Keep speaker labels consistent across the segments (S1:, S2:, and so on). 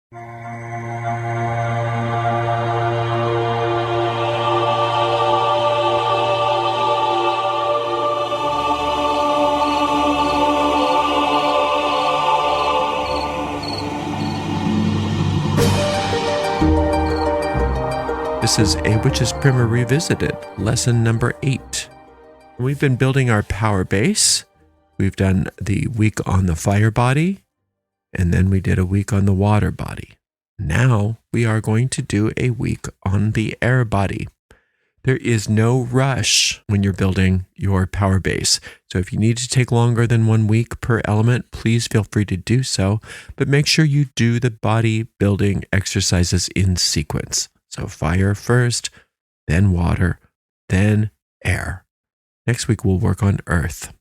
S1: This is A Witch's Primer Revisited, lesson number 8. We've been building our power base. We've done the week on the fire body, and then we did a week on the water body. Now we are going to do a week on the air body. There is no rush when you're building your power base. So if you need to take longer than 1 week per element, please feel free to do so, but make sure you do the body building exercises in sequence. So fire first, then water, then air. Next week, we'll work on earth.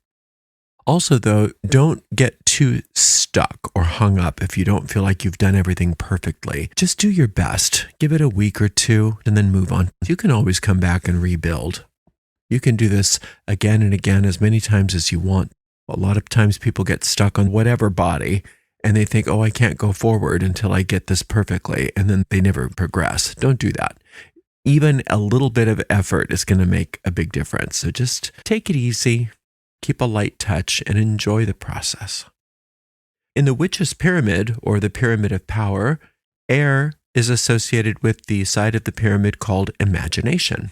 S1: Also, though, don't get too stuck or hung up if you don't feel like you've done everything perfectly. Just do your best. Give it a week or two and then move on. You can always come back and rebuild. You can do this again and again as many times as you want. A lot of times people get stuck on whatever body and they think, oh, I can't go forward until I get this perfectly, and then they never progress. Don't do that. Even a little bit of effort is going to make a big difference. So just take it easy, keep a light touch, and enjoy the process. In the witch's pyramid, or the pyramid of power, air is associated with the side of the pyramid called imagination.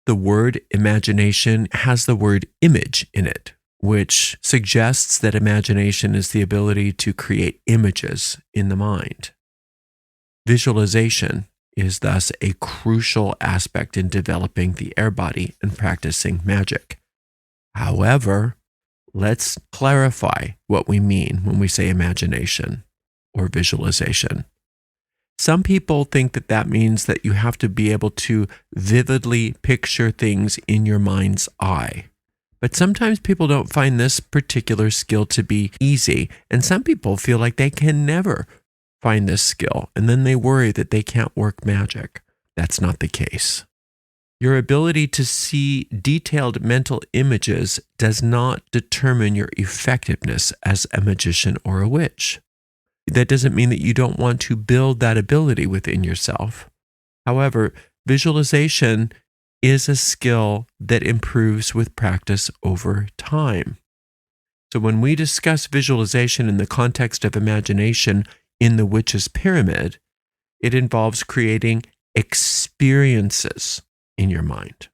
S1: The word imagination has the word image in it, which suggests that imagination is the ability to create images in the mind. Visualization is thus a crucial aspect in developing the air body and practicing magic. However, let's clarify what we mean when we say imagination or visualization. Some people think that that means that you have to be able to vividly picture things in your mind's eye. But sometimes people don't find this particular skill to be easy, and some people feel like they can never find this skill, and then they worry that they can't work magic. That's not the case. Your ability to see detailed mental images does not determine your effectiveness as a magician or a witch. That doesn't mean that you don't want to build that ability within yourself. However, visualization is a skill that improves with practice over time. So when we discuss visualization in the context of imagination in the witch's pyramid, it involves creating experiences in your mind.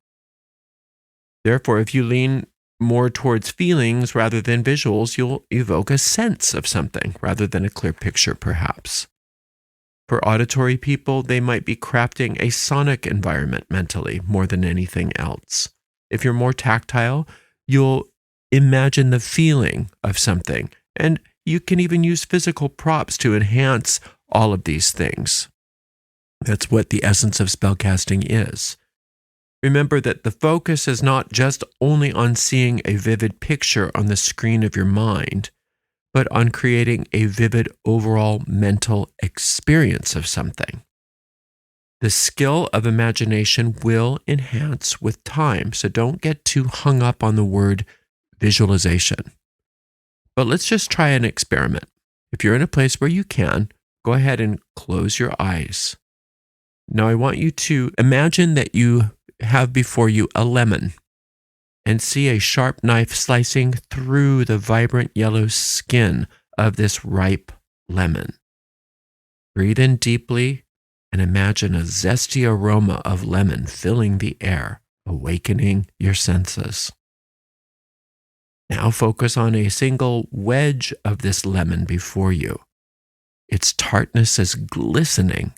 S1: Therefore, if you lean more towards feelings rather than visuals, you'll evoke a sense of something rather than a clear picture, perhaps. For auditory people, they might be crafting a sonic environment mentally more than anything else. If you're more tactile, you'll imagine the feeling of something, and you can even use physical props to enhance all of these things. That's what the essence of spellcasting is. Remember that the focus is not just only on seeing a vivid picture on the screen of your mind, but on creating a vivid overall mental experience of something. The skill of imagination will enhance with time, so don't get too hung up on the word visualization. But let's just try an experiment. If you're in a place where you can, go ahead and close your eyes. Now I want you to imagine that you have before you a lemon and see a sharp knife slicing through the vibrant yellow skin of this ripe lemon. Breathe in deeply and imagine a zesty aroma of lemon filling the air, awakening your senses. Now focus on a single wedge of this lemon before you. Its tartness is glistening.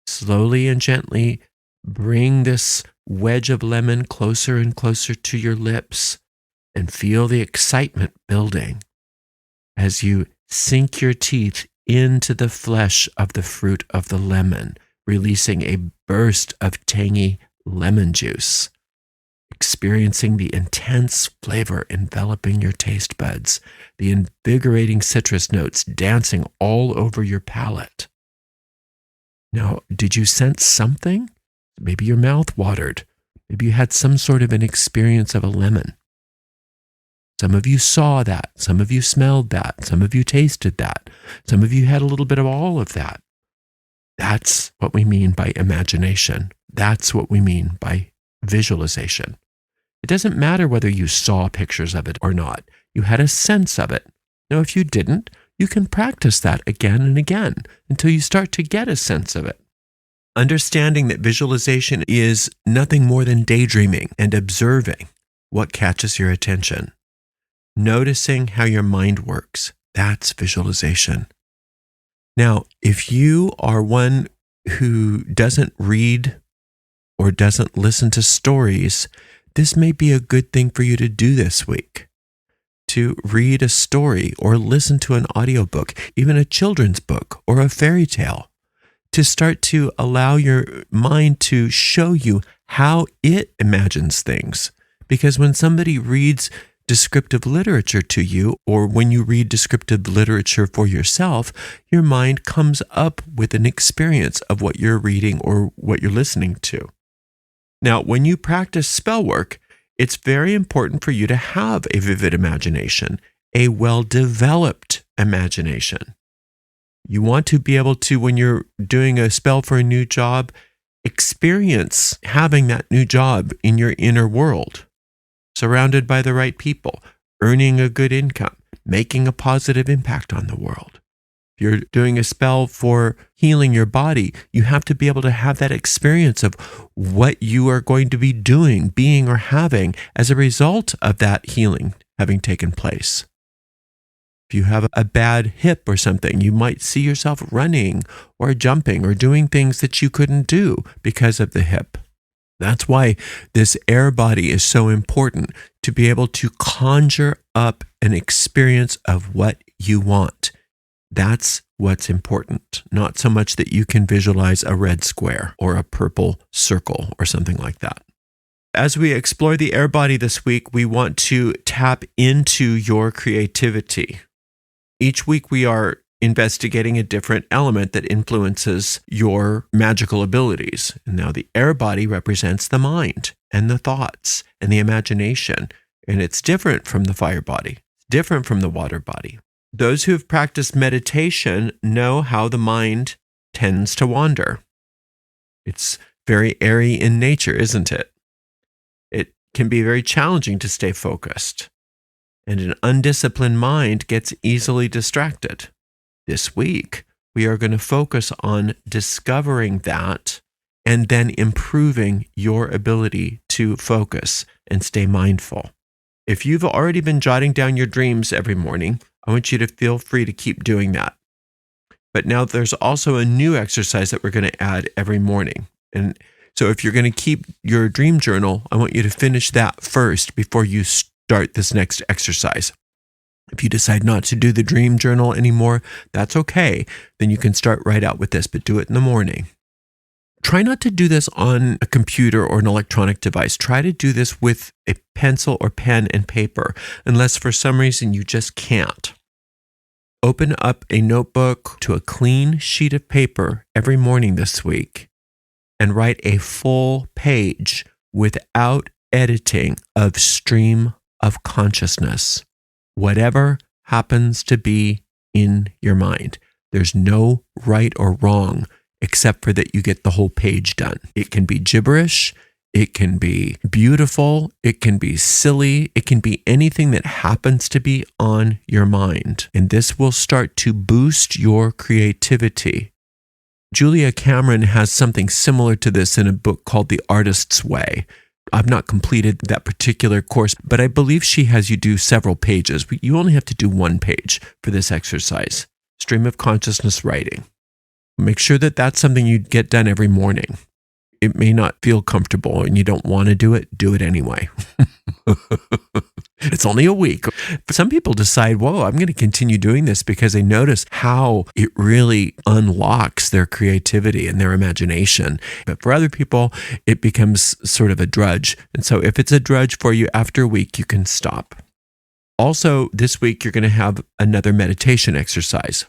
S1: Slowly and gently bring this wedge of lemon closer and closer to your lips and feel the excitement building as you sink your teeth into the flesh of the fruit of the lemon, releasing a burst of tangy lemon juice, experiencing the intense flavor enveloping your taste buds, the invigorating citrus notes dancing all over your palate. Now, did you sense something? Maybe your mouth watered. Maybe you had some sort of an experience of a lemon. Some of you saw that. Some of you smelled that. Some of you tasted that. Some of you had a little bit of all of that. That's what we mean by imagination. That's what we mean by visualization. It doesn't matter whether you saw pictures of it or not. You had a sense of it. Now, if you didn't, you can practice that again and again until you start to get a sense of it. Understanding that visualization is nothing more than daydreaming and observing what catches your attention. Noticing how your mind works. That's visualization. Now, if you are one who doesn't read or doesn't listen to stories, this may be a good thing for you to do this week. To read a story or listen to an audiobook, even a children's book or a fairy tale. To start to allow your mind to show you how it imagines things. Because when somebody reads descriptive literature to you, or when you read descriptive literature for yourself, your mind comes up with an experience of what you're reading or what you're listening to. Now, when you practice spell work, it's very important for you to have a vivid imagination, a well-developed imagination. You want to be able to, when you're doing a spell for a new job, experience having that new job in your inner world, surrounded by the right people, earning a good income, making a positive impact on the world. If you're doing a spell for healing your body, you have to be able to have that experience of what you are going to be doing, being, or having as a result of that healing having taken place. If you have a bad hip or something, you might see yourself running or jumping or doing things that you couldn't do because of the hip. That's why this air body is so important, to be able to conjure up an experience of what you want. That's what's important, not so much that you can visualize a red square or a purple circle or something like that. As we explore the air body this week, we want to tap into your creativity. Each week we are investigating a different element that influences your magical abilities. And now the air body represents the mind and the thoughts and the imagination. And it's different from the fire body, different from the water body. Those who have practiced meditation know how the mind tends to wander. It's very airy in nature, isn't it? It can be very challenging to stay focused. And an undisciplined mind gets easily distracted. This week, we are going to focus on discovering that and then improving your ability to focus and stay mindful. If you've already been jotting down your dreams every morning, I want you to feel free to keep doing that. But now there's also a new exercise that we're going to add every morning. And so if you're going to keep your dream journal, I want you to finish that first before you start this next exercise. If you decide not to do the dream journal anymore, that's okay. Then you can start right out with this, but do it in the morning. Try not to do this on a computer or an electronic device. Try to do this with a pencil or pen and paper, unless for some reason you just can't. Open up a notebook to a clean sheet of paper every morning this week and write a full page without editing of stream of consciousness. Whatever happens to be in your mind. There's no right or wrong, except for that you get the whole page done. It can be gibberish, it can be beautiful, it can be silly, it can be anything that happens to be on your mind. And this will start to boost your creativity. Julia Cameron has something similar to this in a book called The Artist's Way. I've not completed that particular course, but I believe she has you do several pages. You only have to do one page for this exercise, stream of consciousness writing. Make sure that that's something you get done every morning. It may not feel comfortable and you don't want to do it anyway. It's only a week. Some people decide, whoa, I'm going to continue doing this because they notice how it really unlocks their creativity and their imagination. But for other people, it becomes sort of a drudge. And so if it's a drudge for you after a week, you can stop. Also, this week, you're going to have another meditation exercise.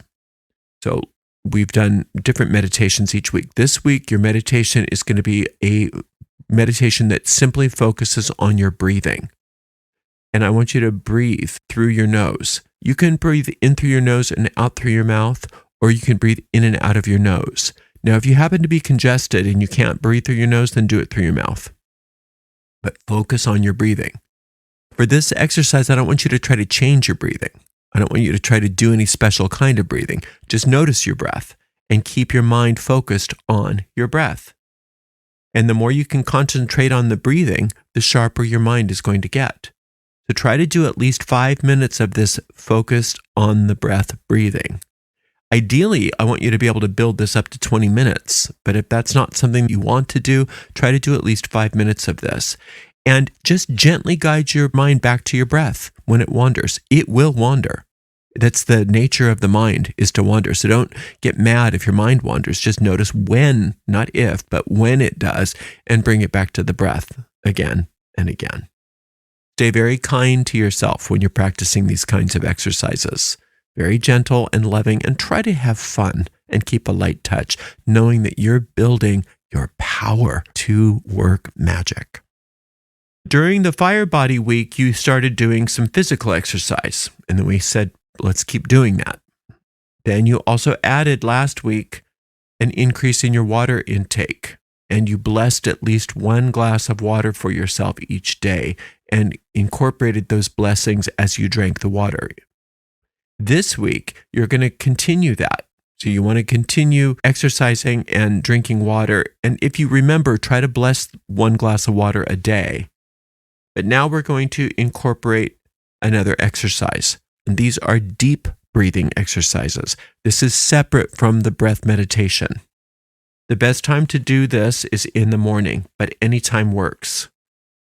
S1: So we've done different meditations each week. This week, your meditation is going to be a meditation that simply focuses on your breathing. and I want you to breathe through your nose. You can breathe in through your nose and out through your mouth, or you can breathe in and out of your nose. Now, if you happen to be congested and you can't breathe through your nose, then do it through your mouth. But focus on your breathing. For this exercise, I don't want you to try to change your breathing. I don't want you to try to do any special kind of breathing. Just notice your breath and keep your mind focused on your breath. And the more you can concentrate on the breathing, the sharper your mind is going to get. So try to do at least 5 minutes of this focused on the breath breathing. Ideally, I want you to be able to build this up to 20 minutes. But if that's not something you want to do, try to do at least 5 minutes of this. And just gently guide your mind back to your breath when it wanders. It will wander. That's the nature of the mind, is to wander. So don't get mad if your mind wanders. Just notice when, not if, but when it does, and bring it back to the breath again and again. Stay very kind to yourself when you're practicing these kinds of exercises. Very gentle and loving, and try to have fun and keep a light touch, knowing that you're building your power to work magic. During the Fire Body Week, you started doing some physical exercise, and then we said, let's keep doing that. Then you also added last week an increase in your water intake, and you blessed at least 1 glass of water for yourself each day and incorporated those blessings as you drank the water. This week, you're going to continue that. So you want to continue exercising and drinking water. And if you remember, try to bless 1 glass of water a day. But now we're going to incorporate another exercise. And these are deep breathing exercises. This is separate from the breath meditation. The best time to do this is in the morning, but any time works.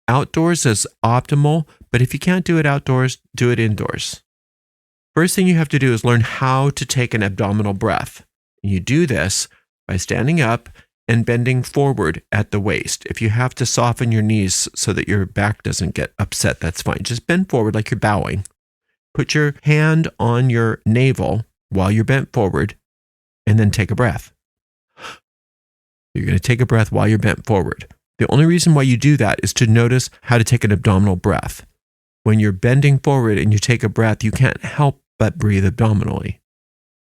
S1: Outdoors is optimal, but if you can't do it outdoors, do it indoors. First thing you have to do is learn how to take an abdominal breath. You do this by standing up and bending forward at the waist. If you have to soften your knees so that your back doesn't get upset, that's fine. Just bend forward like you're bowing. Put your hand on your navel while you're bent forward, and then take a breath. You're going to take a breath while you're bent forward. The only reason why you do that is to notice how to take an abdominal breath. When you're bending forward and you take a breath, you can't help but breathe abdominally.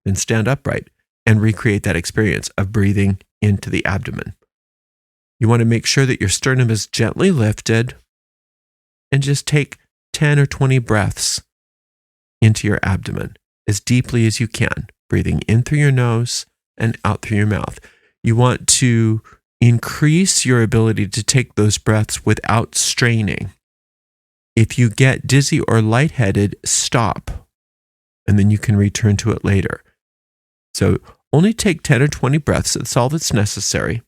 S1: Then stand upright and recreate that experience of breathing into the abdomen. You want to make sure that your sternum is gently lifted, and just take 10 or 20 breaths into your abdomen as deeply as you can, breathing in through your nose and out through your mouth. You want to increase your ability to take those breaths without straining. If you get dizzy or lightheaded, stop, and then you can return to it later. So only take 10 or 20 breaths. That's all that's necessary.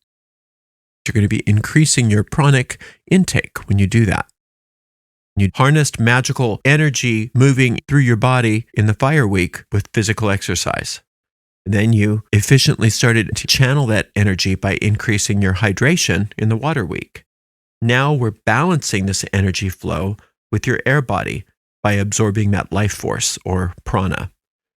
S1: You're going to be increasing your pranic intake when you do that. You harnessed magical energy moving through your body in the Fire Week with physical exercise. Then you efficiently started to channel that energy by increasing your hydration in the Water Week. Now we're balancing this energy flow with your air body by absorbing that life force or prana.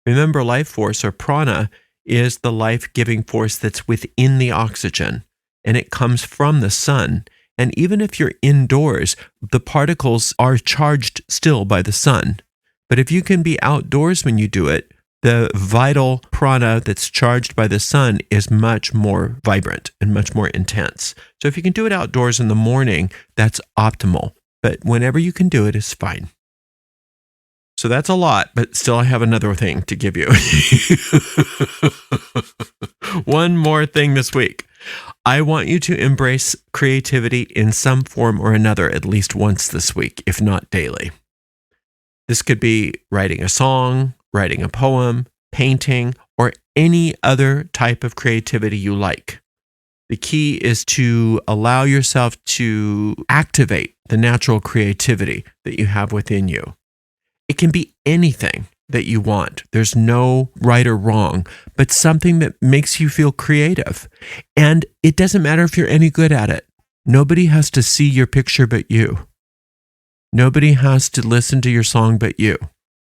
S1: Remember, life force or prana is the life-giving force that's within the oxygen, and it comes from the sun. And even if you're indoors, the particles are charged still by the sun. But if you can be outdoors when you do it, the vital prana that's charged by the sun is much more vibrant and much more intense. So if you can do it outdoors in the morning, that's optimal. But whenever you can do it is fine. So that's a lot, but still I have another thing to give you. One more thing this week. I want you to embrace creativity in some form or another at least once this week, if not daily. This could be writing a song, writing a poem, painting, or any other type of creativity you like. The key is to allow yourself to activate the natural creativity that you have within you. It can be anything that you want. There's no right or wrong, but something that makes you feel creative. And it doesn't matter if you're any good at it. Nobody has to see your picture but you. Nobody has to listen to your song but you,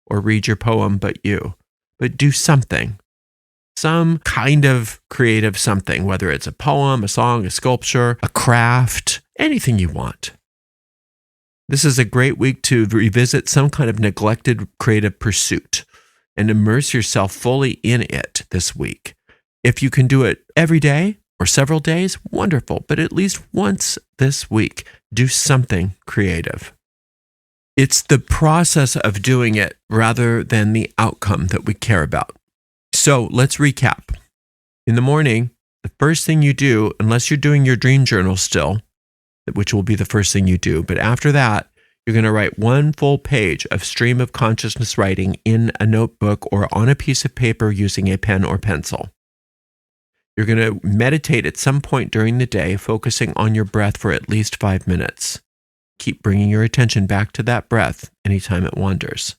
S1: or read your poem but you. But do something. Some kind of creative something, whether it's a poem, a song, a sculpture, a craft, anything you want. This is a great week to revisit some kind of neglected creative pursuit and immerse yourself fully in it this week. If you can do it every day or several days, wonderful, but at least once this week, do something creative. It's the process of doing it rather than the outcome that we care about. So let's recap. In the morning, the first thing you do, unless you're doing your dream journal still, which will be the first thing you do, but after that, you're going to write one full page of stream of consciousness writing in a notebook or on a piece of paper using a pen or pencil. You're going to meditate at some point during the day, focusing on your breath for at least 5 minutes. Keep bringing your attention back to that breath anytime it wanders.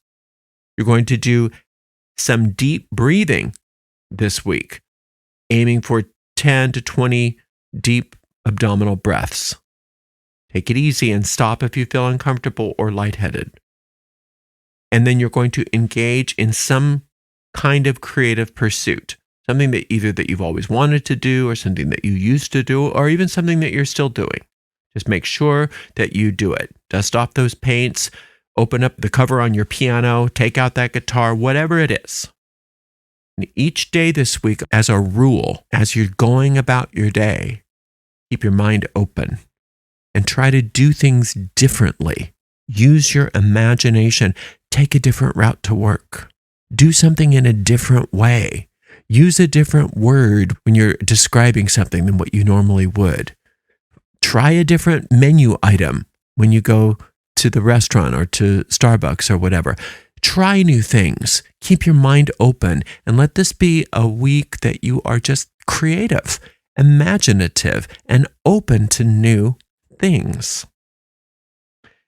S1: You're going to do some deep breathing this week, aiming for 10 to 20 deep abdominal breaths. Take it easy and stop if you feel uncomfortable or lightheaded. And then you're going to engage in some kind of creative pursuit, something that either that you've always wanted to do or something that you used to do or even something that you're still doing. Just make sure that you do it. Dust off those paints, open up the cover on your piano, take out that guitar, whatever it is. And each day this week, as a rule, as you're going about your day, keep your mind open and try to do things differently. Use your imagination. Take a different route to work. Do something in a different way. Use a different word when you're describing something than what you normally would. Try a different menu item when you go to the restaurant or to Starbucks or whatever. Try new things. Keep your mind open and let this be a week that you are just creative, imaginative, and open to new things.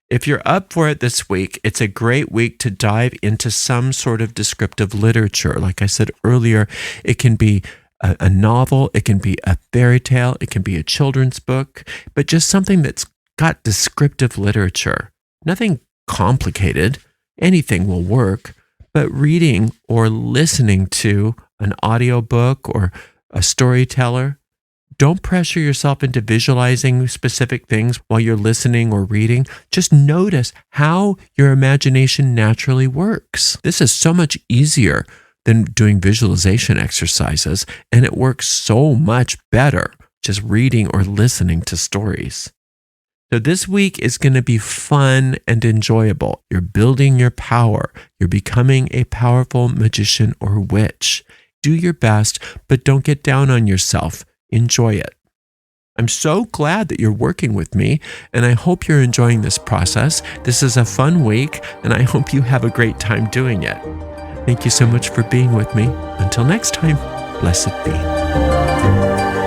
S1: If you're up for it this week, it's a great week to dive into some sort of descriptive literature. Like I said earlier, it can be a novel, it can be a fairy tale, it can be a children's book, but just something that's got descriptive literature. Nothing complicated, anything will work, but reading or listening to an audiobook or a storyteller, don't pressure yourself into visualizing specific things while you're listening or reading. Just notice how your imagination naturally works. This is so much easier than doing visualization exercises, and it works so much better just reading or listening to stories. So this week is going to be fun and enjoyable. You're building your power. You're becoming a powerful magician or witch. Do your best, but don't get down on yourself. Enjoy it. I'm so glad that you're working with me, and I hope you're enjoying this process. This is a fun week, and I hope you have a great time doing it. Thank you so much for being with me. Until next time, blessed be.